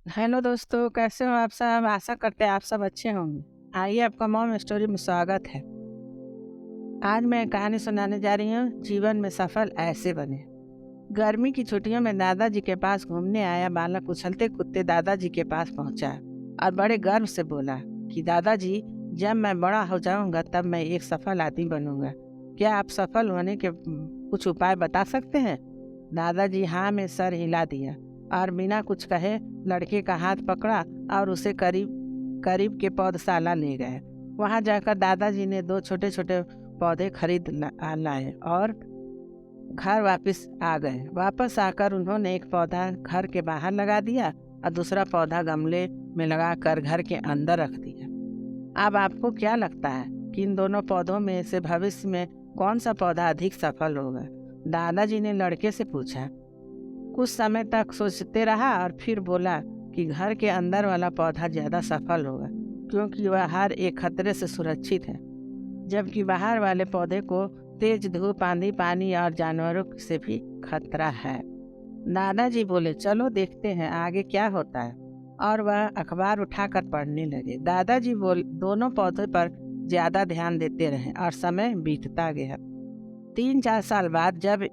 Hello दोस्तों, कैसे हो आप सब? आशा करते हैं आप सब अच्छे होंगे। आइए, आपका मॉम स्टोरी में स्वागत है। आज मैं कहानी सुनाने जा रही हूँ, जीवन में सफल ऐसे बने। गर्मी की छुट्टियों में दादाजी के पास घूमने आया बालक उछलते कूदते दादाजी के पास पहुँचा और बड़े गर्व से बोला कि दादाजी, जब मैं बड़ा हो जाऊंगा तब मैं एक सफल आदमी बनूंगा। क्या आप सफल होने के कुछ उपाय बता सकते हैं? दादाजी हाँ में सर हिला दिया और बिना कुछ कहे लड़के का हाथ पकड़ा और उसे करीब करीब के पौधशाला ले गए। वहां जाकर दादाजी ने दो छोटे छोटे पौधे खरीद लाए और घर वापस आ गए। वापस आकर उन्होंने एक पौधा घर के बाहर लगा दिया और दूसरा पौधा गमले में लगाकर घर के अंदर रख दिया। अब आपको क्या लगता है कि इन दोनों पौधों में से भविष्य में कौन सा पौधा अधिक सफल होगा? दादाजी ने लड़के से पूछा। कुछ समय तक सोचते रहा और फिर बोला कि घर के अंदर वाला पौधा ज्यादा सफल होगा, क्योंकि वह हर एक खतरे से सुरक्षित है, जबकि बाहर वाले पौधे को तेज धूप, आंधी, पानी और जानवरों से भी खतरा है। दादाजी बोले, चलो देखते हैं आगे क्या होता है। और वह अखबार उठाकर पढ़ने लगे। दादाजी दोनों पौधों पर ज्यादा ध्यान देते रहे और समय बीतता गया। 3-4 साल बाद जब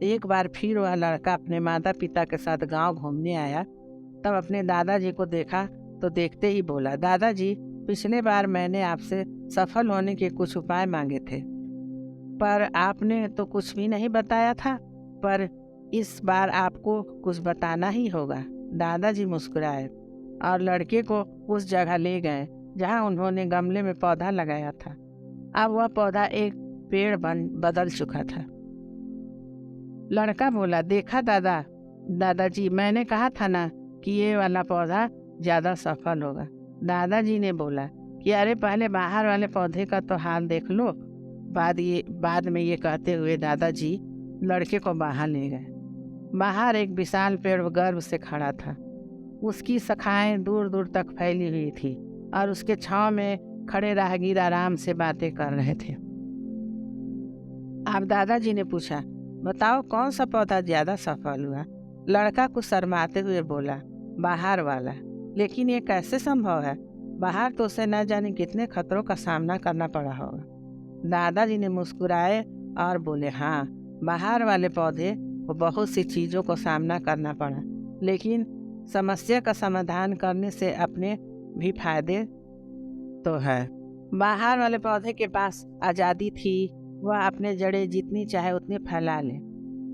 एक बार फिर वह लड़का अपने माता पिता के साथ गांव घूमने आया, तब अपने दादाजी को देखा तो देखते ही बोला, दादाजी, पिछले बार मैंने आपसे सफल होने के कुछ उपाय मांगे थे, पर आपने तो कुछ भी नहीं बताया था। पर इस बार आपको कुछ बताना ही होगा। दादाजी मुस्कुराए और लड़के को उस जगह ले गए जहां उन्होंने गमले में पौधा लगाया था। अब वह पौधा एक पेड़ बदल चुका था। लड़का बोला, देखा दादाजी, मैंने कहा था ना कि ये वाला पौधा ज्यादा सफल होगा। दादाजी ने बोला कि अरे, पहले बाहर वाले पौधे का तो हाल देख लो। बाद में ये कहते हुए दादाजी लड़के को बाहर ले गए। बाहर एक विशाल पेड़ गर्व से खड़ा था। उसकी शाखाएं दूर दूर तक फैली हुई थी और उसके छांव में खड़े राहगीर आराम से बातें कर रहे थे। अब दादाजी ने पूछा, बताओ कौन सा पौधा ज्यादा सफल हुआ? लड़का कुछ शर्माते हुए बोला, बाहर वाला। लेकिन ये कैसे संभव है? बाहर तो उसे न जाने कितने खतरों का सामना करना पड़ा होगा। दादाजी ने मुस्कुराए और बोले, हाँ, बाहर वाले पौधे को बहुत सी चीजों को सामना करना पड़ा, लेकिन समस्या का समाधान करने से अपने भी फायदे तो है। बाहर वाले पौधे के पास आजादी थी। वह अपने जड़ें जितनी चाहे उतनी फैला ले,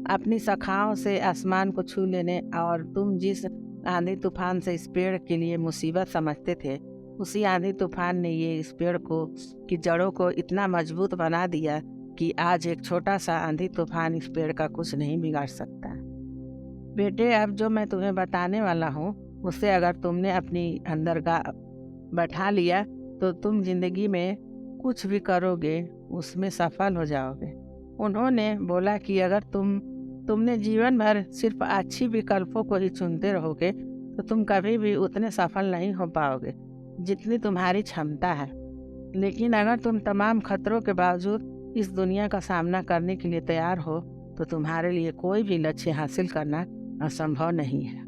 अपनी शाखाओं से आसमान को छू लेने, और तुम जिस आंधी तूफान से इस पेड़ के लिए मुसीबत समझते थे, उसी आंधी तूफान ने ये इस पेड़ को की जड़ों को इतना मजबूत बना दिया कि आज एक छोटा सा आंधी तूफान इस पेड़ का कुछ नहीं बिगाड़ सकता। बेटे, अब जो मैं तुम्हें बताने वाला हूँ, उससे अगर तुमने अपनी अंदर बैठा लिया तो तुम जिंदगी में कुछ भी करोगे उसमें सफल हो जाओगे। उन्होंने बोला कि अगर तुमने जीवन भर सिर्फ अच्छी विकल्पों को ही चुनते रहोगे तो तुम कभी भी उतने सफल नहीं हो पाओगे जितनी तुम्हारी क्षमता है। लेकिन अगर तुम तमाम खतरों के बावजूद इस दुनिया का सामना करने के लिए तैयार हो तो तुम्हारे लिए कोई भी लक्ष्य हासिल करना असंभव नहीं है।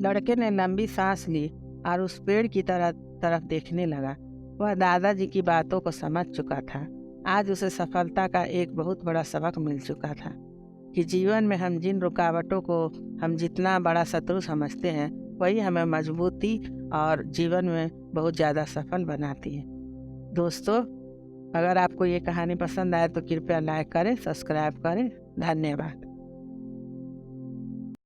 लड़के ने लंबी सांस ली और उस पेड़ की तरफ देखने लगा। वह दादाजी की बातों को समझ चुका था। आज उसे सफलता का एक बहुत बड़ा सबक मिल चुका था कि जीवन में हम जिन रुकावटों को हम जितना बड़ा शत्रु समझते हैं, वही हमें मजबूती और जीवन में बहुत ज़्यादा सफल बनाती है। दोस्तों, अगर आपको ये कहानी पसंद आए तो कृपया लाइक करें, सब्सक्राइब करें। धन्यवाद।